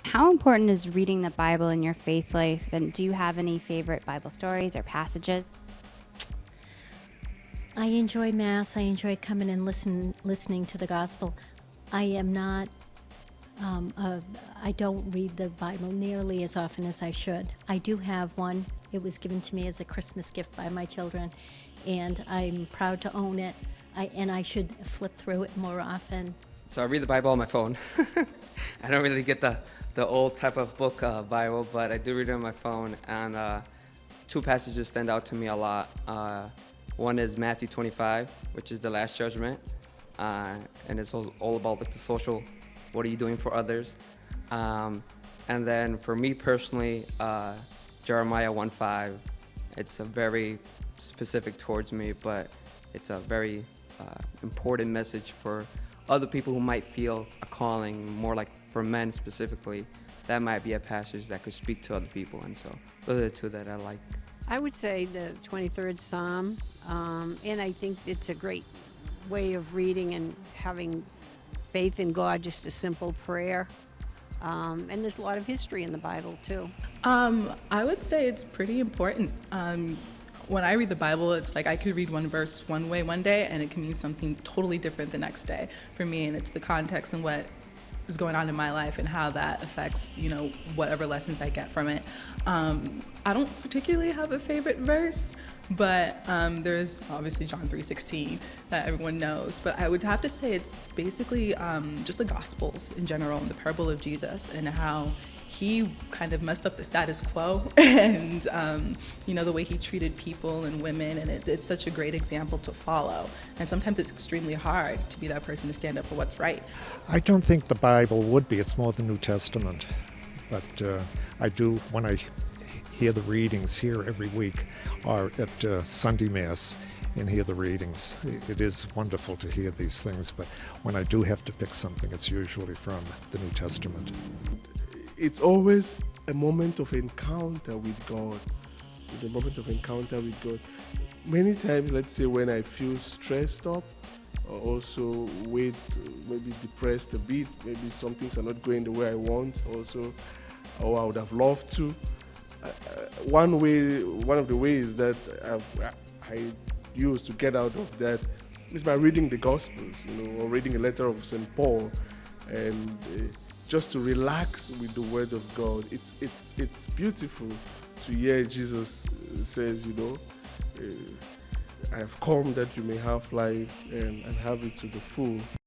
How important is reading the Bible in your faith life? And do you have any favorite Bible stories or passages? I enjoy Mass. I enjoy coming and listening to the gospel. I am not, I don't read the Bible nearly as often as I should. I do have one. It was given to me as a Christmas gift by my children, and I'm proud to own it. And I should flip through it more often. So I read the Bible on my phone. I don't really get the old type of book Bible, but I do read it on my phone. And two passages stand out to me a lot. One is Matthew 25, which is the Last Judgment, and it's all about like the social. What are you doing for others? And then for me personally, Jeremiah 1:5. It's a very specific towards me, but it's a very important message for other people who might feel a calling, more like for men specifically. That might be a passage that could speak to other people, and so those are the two that I like. I would say the 23rd Psalm, and I think it's a great way of reading and having faith in God, just a simple prayer. And there's a lot of history in the Bible, too. I would say it's pretty important. When I read the Bible, it's like I could read one verse one way one day and it can mean something totally different the next day for me. And it's the context and what is going on in my life and how that affects, whatever lessons I get from it. I don't particularly have a favorite verse, but there's obviously John 3:16 that everyone knows. But I would have to say it's basically just the Gospels in general, and the parable of Jesus and how he kind of messed up the status quo and, the way he treated people and women. And it's such a great example to follow. And sometimes it's extremely hard to be that person to stand up for what's right. I don't think the Bible would be. It's more the New Testament. But I do, when I hear the readings here every week or at Sunday Mass and hear the readings, it is wonderful to hear these things. But when I do have to pick something, it's usually from the New Testament. It's always a moment of encounter with God. The moment of encounter with God. Many times, let's say when I feel stressed up, or also maybe depressed a bit, maybe some things are not going the way I want also, or I would have loved to. One of the ways that I use to get out of that is by reading the Gospels, or reading a letter of St. Paul, and just to relax with the Word of God. It's beautiful to hear Jesus says, I have come that you may have life and have it to the full.